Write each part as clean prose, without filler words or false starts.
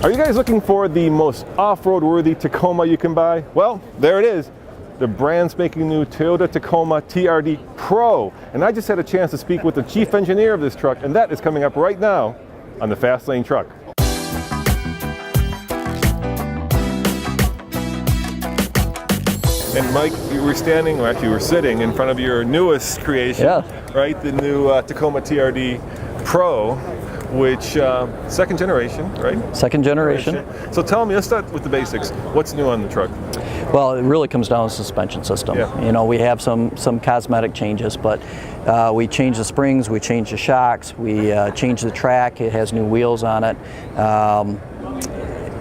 Are you guys looking for the most off-road worthy Tacoma you can buy? Well, there it is. The brand spanking new Toyota Tacoma TRD Pro. And I just had a chance to speak with the chief engineer of this truck, and that is coming up right now on the Fast Lane Truck. And Mike, you were standing, or actually you were sitting in front of your newest creation, right? The new Tacoma TRD Pro, which second generation, right? Second generation. So tell me, let's start with the basics. What's new on the truck? Well, it really comes down to the suspension system. Yeah. You know, we have some cosmetic changes, but we changed the springs, we changed the shocks, we changed the track. It has new wheels on it.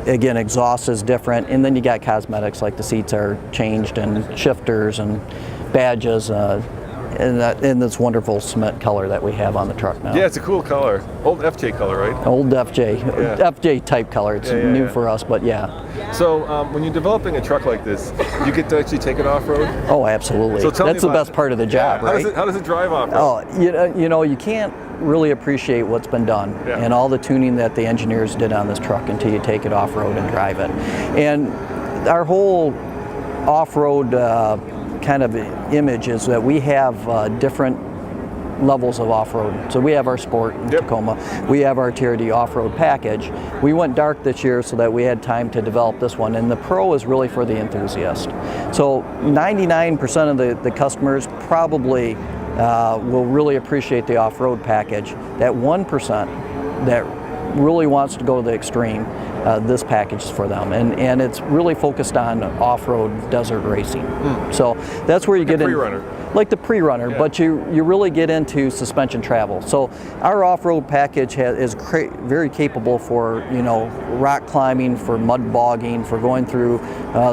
Again, exhaust is different, and then you got cosmetics like the seats are changed and shifters and badges. And this wonderful cement color that we have on the truck now. Yeah, it's a cool color. Old FJ color, right? Old FJ type color. It's new for us, but yeah. So when you're developing a truck like this, you get to actually take it off-road? Oh, absolutely. So that's the best part of the job, right? How does it drive off-road? Oh, you know, you can't really appreciate what's been done and all the tuning that the engineers did on this truck until you take it off-road and drive it. And our whole off-road kind of image is that we have different levels of off-road. So we have our Sport in Tacoma, we have our TRD off-road package. We went dark this year so that we had time to develop this one, and the Pro is really for the enthusiast. So 99% of the customers probably will really appreciate the off-road package. That 1% that really wants to go to the extreme, this package is for them, and it's really focused on off-road desert racing. So that's where you get in, like the pre-runner, but you really get into suspension travel. So our off-road package is very capable for, you know, rock climbing, for mud bogging, for going through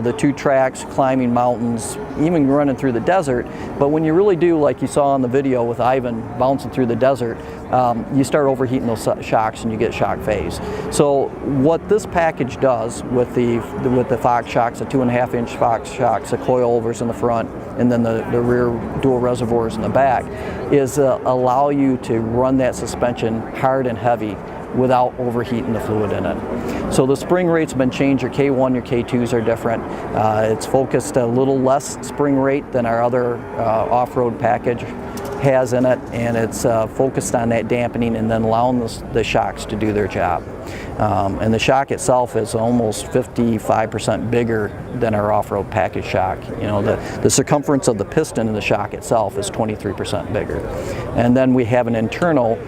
the 2 tracks, climbing mountains, even running through the desert. But when you really do, like you saw on the video with Ivan bouncing through the desert, you start overheating those shocks and you get shock phase. So what this package does with the Fox shocks, the 2.5-inch Fox shocks, the coilovers in the front, and then the rear dual reservoirs in the back, is allow you to run that suspension hard and heavy without overheating the fluid in it. So the spring rates have been changed. Your K1, your K2s are different. It's focused a little less spring rate than our other off-road package has in it, and it's focused on that dampening and then allowing the shocks to do their job. And the shock itself is almost 55% bigger than our off-road package shock. You know, the circumference of the piston in the shock itself is 23% bigger. And then we have an internal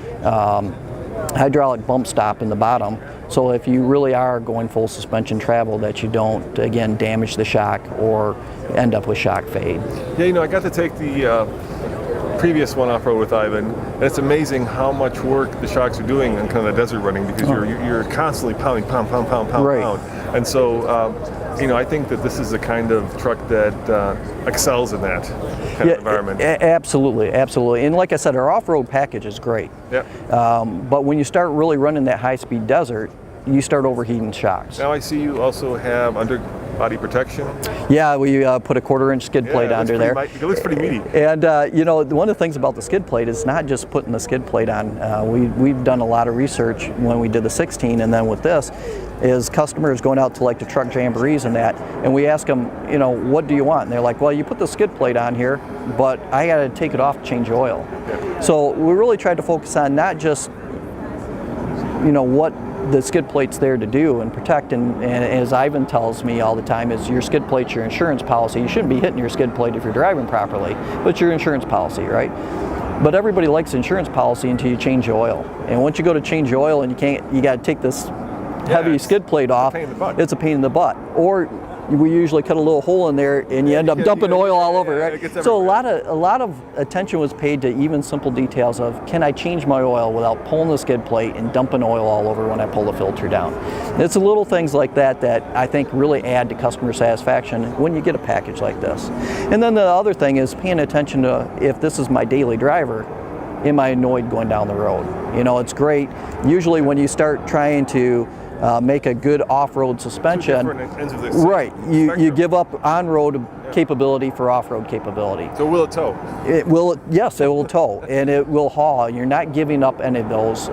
hydraulic bump stop in the bottom, so if you really are going full suspension travel, that you don't, again, damage the shock or end up with shock fade. Yeah, you know, I got to take the previous one off-road with Ivan, and it's amazing how much work the shocks are doing in kind of the desert running, because you're constantly pounding, pound. And so, you know, I think that this is the kind of truck that excels in that kind of environment. Absolutely. And like I said, our off-road package is great. But when you start really running that high-speed desert, you start overheating shocks. Now I see you also have underbody protection. Yeah, we put a 1/4-inch skid plate under there. It looks pretty meaty. And you know, one of the things about the skid plate is not just putting the skid plate on. We've done a lot of research when we did the 16, and then with this, is customers going out to like the truck jamborees and that, and we ask them, you know, what do you want? And they're like, well, you put the skid plate on here, but I got to take it off to change oil. So we really tried to focus on not just, you know, what the skid plate's there to do and protect, and as Ivan tells me all the time, is your skid plate's your insurance policy. You shouldn't be hitting your skid plate if you're driving properly, but it's your insurance policy, right? But everybody likes insurance policy until you change the oil. And once you go to change the oil and you got to take this heavy skid plate off, it's a pain in the butt. Or we usually cut a little hole in there and you end up dumping oil all over, right? So a lot of attention was paid to even simple details of, can I change my oil without pulling the skid plate and dumping oil all over when I pull the filter down? It's the little things like that that I think really add to customer satisfaction when you get a package like this. And then the other thing is paying attention to, if this is my daily driver, am I annoyed going down the road? You know, it's great. Usually when you start trying to make a good off-road suspension, right, you give up on-road capability for off-road capability. So will it tow? It will, yes, it will tow, and it will haul. You're not giving up any of those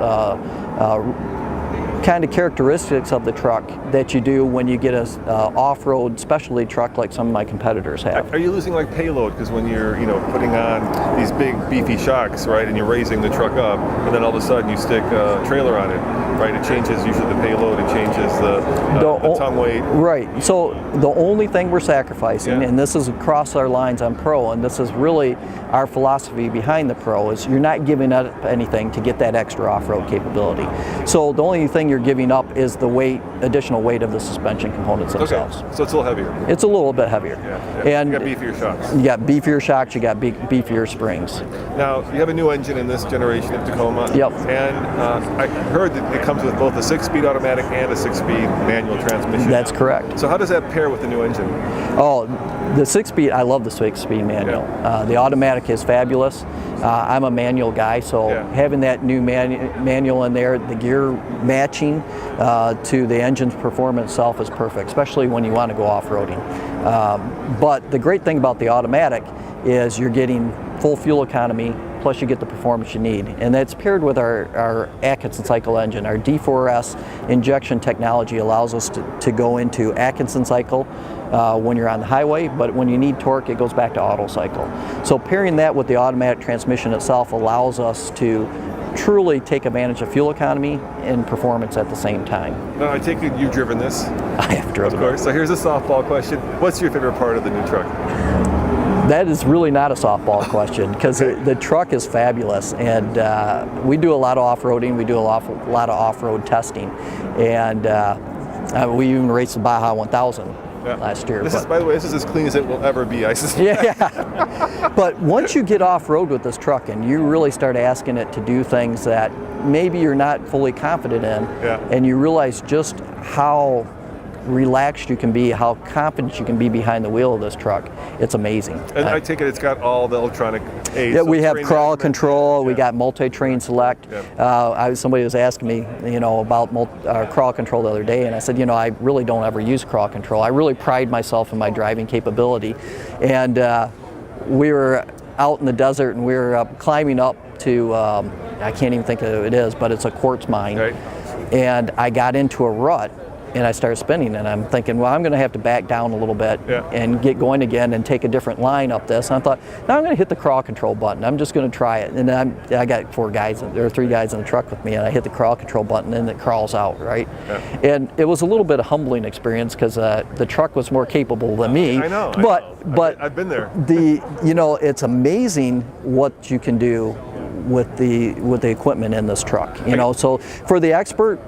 kind of characteristics of the truck that you do when you get a off-road specialty truck like some of my competitors have. Are you losing like payload because when you're putting on these big beefy shocks, right, and you're raising the truck up, and then all of a sudden you stick a trailer on it, right? It changes usually the payload, it changes the tongue weight. Right. So the only thing we're sacrificing, and this is across our lines on Pro, and this is really our philosophy behind the Pro, is you're not giving up anything to get that extra off-road capability. So the only thing you're giving up is the weight, additional weight of the suspension components themselves. Okay. So it's a little heavier. It's a little bit heavier. Yeah. And you got beefier shocks. You got beefier shocks, you got beefier springs. Now, you have a new engine in this generation of Tacoma. Yep. And I heard that it comes with both a 6-speed automatic and a 6-speed manual transmission. That's correct. So how does that pair with the new engine? Oh, the 6-speed, I love the 6-speed manual. Yeah. The automatic is fabulous. I'm a manual guy, so having that new manual in there, the gear matching to the engine's performance itself is perfect, especially when you want to go off-roading. But the great thing about the automatic is you're getting full fuel economy, plus you get the performance you need. And that's paired with our Atkinson cycle engine. Our D4S injection technology allows us to go into Atkinson cycle when you're on the highway, but when you need torque, it goes back to auto cycle. So pairing that with the automatic transmission itself allows us to truly take advantage of fuel economy and performance at the same time. Now, I take it you've driven this? I have driven it. Of course. So here's a softball question. What's your favorite part of the new truck? That is really not a softball question because the truck is fabulous, and we do a lot of off-roading. We do a lot of off-road testing, and we even raced the Baja 1000 last year. By the way, this is as clean as it will ever be, I suspect. Yeah. But once you get off-road with this truck and you really start asking it to do things that maybe you're not fully confident in, and you realize just how relaxed you can be, how confident you can be behind the wheel of this truck, it's amazing. And I take it it's got all the electronic aids. Yeah, we have crawl control, we got multi-train select. Somebody was asking me, about crawl control the other day, and I said, I really don't ever use crawl control. I really pride myself in my driving capability. And we were out in the desert, and we were climbing up to, I can't even think of who it is, but it's a quartz mine. Right. And I got into a rut, and I started spinning, and I'm thinking, well, I'm going to have to back down a little bit and get going again and take a different line up this. And I thought, now I'm going to hit the crawl control button. I'm just going to try it. And I got 3 guys in the truck with me, and I hit the crawl control button, and it crawls out, right? Yeah. And it was a little bit of humbling experience because the truck was more capable than me. I know. But I've been there. It's amazing what you can do with the equipment in this truck. So for the expert,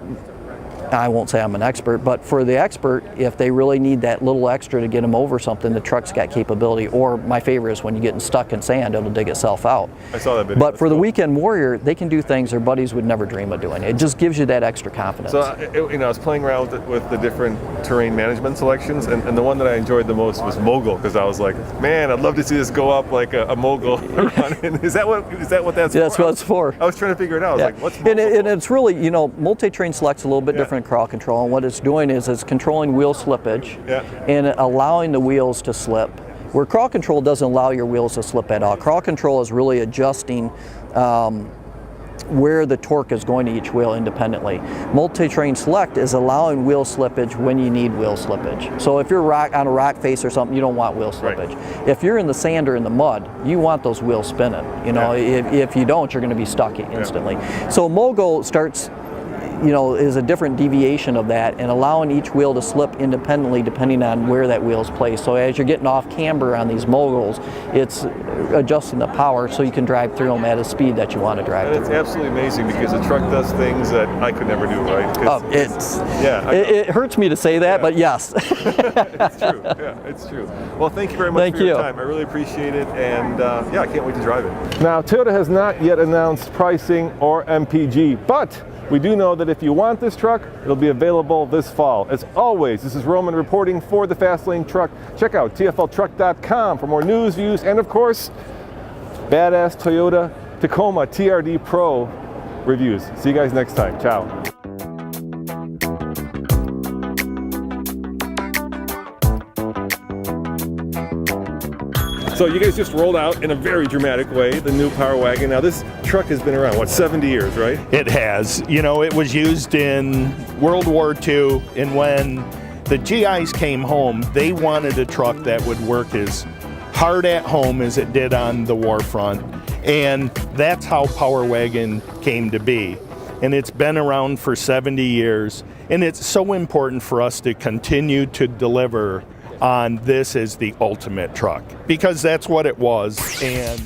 I won't say I'm an expert, but for the expert, if they really need that little extra to get them over something, the truck's got capability. Or my favorite is when you're getting stuck in sand, it'll dig itself out. I saw that video. But for the weekend warrior, they can do things their buddies would never dream of doing. It just gives you that extra confidence. So I was playing around with the different terrain management selections, and the one that I enjoyed the most was mogul, because I was like, man, I'd love to see this go up like a mogul. Is that what that's for? That's what it's for. I was trying to figure it out. I was like, what's mogul? And it's really, multi-train select's a little bit different than crawl control, and what it's doing is it's controlling wheel slippage and allowing the wheels to slip. Where crawl control doesn't allow your wheels to slip at all. Crawl control is really adjusting where the torque is going to each wheel independently. Multi-train select is allowing wheel slippage when you need wheel slippage. So if you're on a rock face or something, you don't want wheel slippage. Right. If you're in the sand or in the mud, you want those wheels spinning. If you don't, you're going to be stuck instantly. So mogul starts, is a different deviation of that, and allowing each wheel to slip independently depending on where that wheel is placed. So as you're getting off camber on these moguls, it's adjusting the power so you can drive through them at a speed that you want to drive. And it's absolutely amazing because the truck does things that I could never do, right? It hurts me to say that, but yes. It's true. Yeah, it's true. Well, thank you very much for your time. I really appreciate it, and I can't wait to drive it. Now, Toyota has not yet announced pricing or MPG, but we do know that if you want this truck, it'll be available this fall. As always, this is Roman reporting for the Fastlane Truck. Check out tfltruck.com for more news, views, and of course, badass Toyota Tacoma TRD Pro reviews. See you guys next time. Ciao. So you guys just rolled out in a very dramatic way the new Power Wagon. Now this truck has been around, what, 70 years, right? It has. You know, it was used in World War II, and when the GIs came home, they wanted a truck that would work as hard at home as it did on the war front. And that's how Power Wagon came to be. And it's been around for 70 years. And it's so important for us to continue to deliver on this as the ultimate truck, because that's what it was. And